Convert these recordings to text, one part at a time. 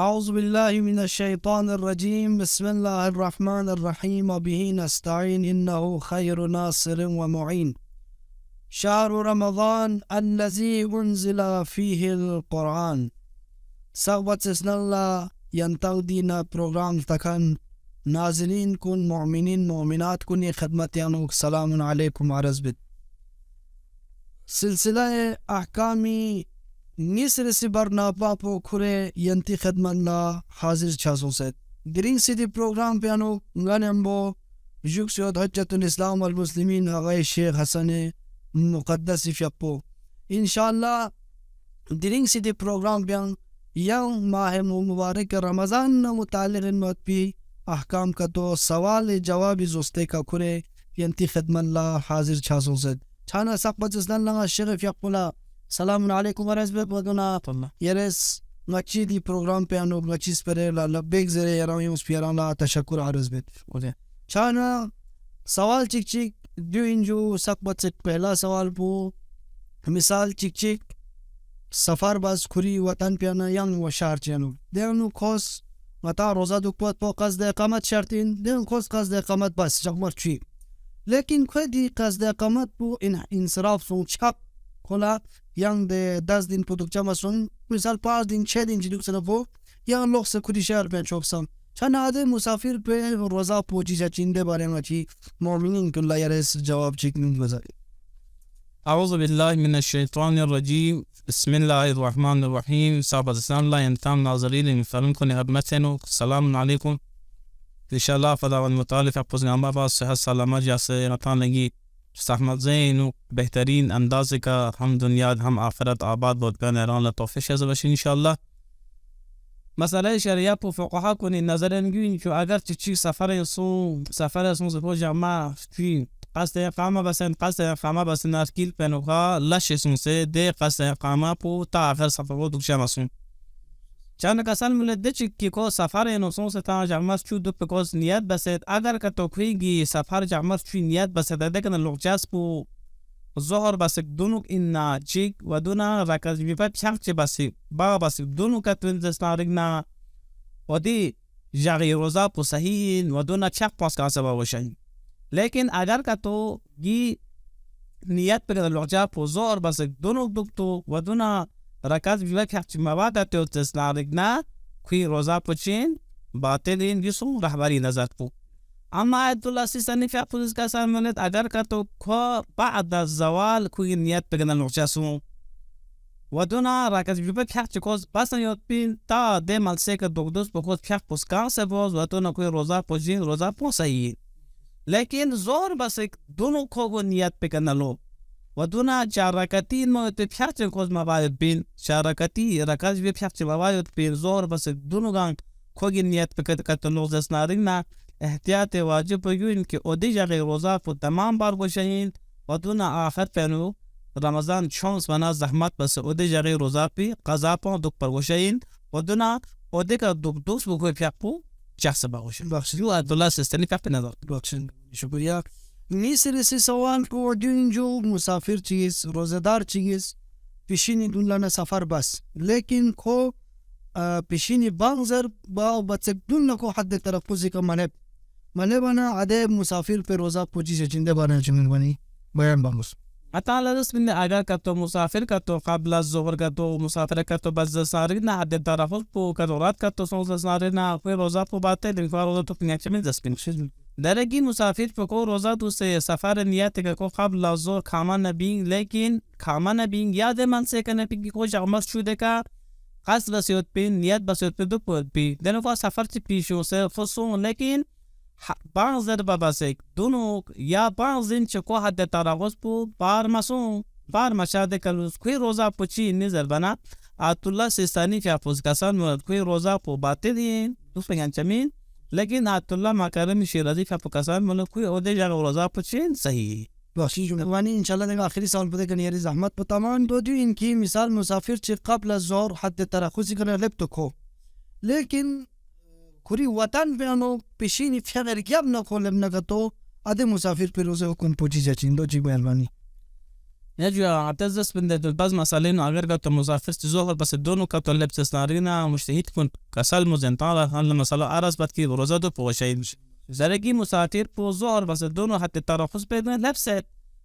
أعوذ بالله من الشيطان الرجيم. بسم الله الرحمن الرحيم وبه نستعين إنه خير ناصر ومعين. شهر رمضان الذي أنزل فيه القرآن. صحبت الله ينتظر دينا program تكن ناظرين كن مؤمنين مؤمنات كن خدمت يانوك سلام عليكم عرض بد سلسلة أحكامي نيسر سبر ناباپو كوري ينتي خدمت لا حاضر چاسو سيد درين سيدي program بيانو غنمبو جوك سيود حجة الإسلام والمسلمين أغاي الشيخ حسن مقدس فيقبو إن شاء الله درين سيدي program بيان يوم ماه مبارك رمضان متعلق النوت بي احکام کا تو سوال جواب زوستے کا کرے ينتي خدمت لا حاضر چاسو سيد چانا سقبت اسلام لغا الشيخ يقبولا سلام عليكم ورحمة الله يرس نچی دی پروگرام پہ انو نچیز پرے لا لبیک زرے یرامی اس پیران لا تشکر عرض بیت چانا سوال چک چک دو انجو سقبت سے پہلا سوال پو مثال چک چک سفر باز کری وطن پیانا ینگ و شهر چینو دیانو خوز متا روزا دوکپوت پو قصد اقامت شرطین دیان خوز قصد اقامت بس جمر چی لیکن خودی قصد اقامت پو انصراف سون چپ کلا ینگ ده 10 دن پو دکچا مسون مثال 5 دن 6 دن جدوک سنو پو ینگ لوگ سے کری شهر پین چوبسان چند آده مسافر پہ روزا پو چیزا چینده بارے میں چی مومنین کلا یرس جواب چیک نیم گزاری. أعوذ بالله من الشيطان الرجيم. بسم الله الرحمن الرحيم. صاحب السلام الله ينتام ناظرين المفرمكم هدمتنو السلام عليكم إن شاء الله فضا والمطالف أبوزن أما باز صحة السلامة جاسي نطان لگی استحمد زين و بهترین اندازه که هم دنیا هم آخرت آباد بود بین ایران لطوفش از باشین إن شاء الله. مسئله شریعه پو فقها کنی نظر نگوین که اگر چی سفر یسون زفو جمع چی قصد اقامه بسن قصد اقامه بسن ارکیل پنوخا لشسون سه ده قصد اقامه پو تا آخر سفر بود دکشه مسون چند کسان ملده چی که سفر اینوسون سه تا جمعه چو دو پکوز نیت بسید اگر که توقیگی سفر جمعه چو نیت بسید دکن لغجاز پو ظهر بسید دونوک اینا چیک و دونا رکز بیفت شخص چی بسید با بسید دونو کتوین دستنارگنا و دی جاگی روزا پو صحیحین و دونا چک پاس کاسه باوشن لیکن اگر که تو گی نیت پر لغجا پو ظهر بسید دونوک دکتو و دونا رکز بیفت حق چی مواد تیو دستنارگنا کوی روزا پو چین باطلین گیسون رهبری نظر پو اما آیت الله سیستانی فی اپوزیس کا سامنت اگر که تو کو بعد الزوال کوی نیت بگن لغجا سون و دونا رکز بیفت حق چی کوز بسن یاد بین تا ده ملسه که دکدوز بخود حق پسکان سه باز و دونا کوی روزا پو چین روزا پو صحیح لیکن زور بس دونوں کو نیت پہ کرنا لو و دونا چارکتی مو تے پھچ کوز مباید بین چارکتی رکاز بھی پھچ مباید بین زور بس دونوں گان کو نیت پہ کرتا لو زسنارنا احتیاط واجب یو ان کہ اودی جگہ روزہ کو تمام بار کو شہین و دونا آخر پہنو رمضان چونس بنا زحمت بس اودی جگہ روزہ پہ قضا پوں دک پر وشین و دونا اودی کا دک دوس بو پھپو جاس باوشن بخشیو عبدالله سیستانی فقط نظر بخشن شکریہ. نیسر سی سوال کو دین جو مسافر چیز روزدار چیز پیشینی دنلانه سفر بس لیکن کو پیشینی بانزر با بچک دن کو حد تلفظی کا منه بنا عده مسافر پر روزا پوچی سے چنده بارے چنن بنی بیان بانگس متعال رسم من اگر که تو مسافر که تو قبل از ظهر که تو مسافر که تو بز سارنا حد تلفظ پو که رات که تو سوز سارنا کوئی روزا پو باته لنفا روزا تو پنیک چمن دسپین درگی مسافر پہ کو روزہ تو سے سفر نیت کو قبل الظهر کھاما نبین لیکن کھاما نبین یاد من سے کنے پی کو جامس شده کا قصد بسیوت پی نیت بسیوت پی دو پی دنو فا سفر چی پیشو سے فصون لیکن بعض ضربه بسیک دونو یا بعض دن چکو حد تراغز پو بار مسون بار مشاهده کلوز کوئی روزہ پو چی نظر بنا آت اللہ سیستانی فی حفظ کسان مرد کوئی روزہ پو باتے دین دوست بگن چمین لیکن آت اللہ مکرم شیرازی فی حفظ کسان مرد کوئی عہدے جاگہ روزہ پو چین صحیح بخشی جمعوانی انشاءاللہ دیگه آخری سوال بده کنی یاری زحمت بتامان دو ان کی مثال مسافر چی قبل الظهر حد تراخوزی کنه لبتو کو لیکن کوری وطن بیانو پیشینی فیغر گیب نکو لب نگتو آده مسافر پر روزه حکم پوچی جاچین دو چی مهربانی يجي اعتزز من الباز مسالين اگر قد مسافرت ظهر بس دونو كتو لبس نارينا مشتهيت كن كسل مزن طالع هل مثلا ارس بد كي روزادو بوشي زرقي مسافر بو ظهر بس دونو حتى ترخص بين لبست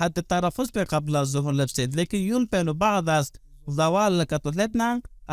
حتى الترفس قبل الظهر لبست لكن يلبن بعض زوال كتلتنا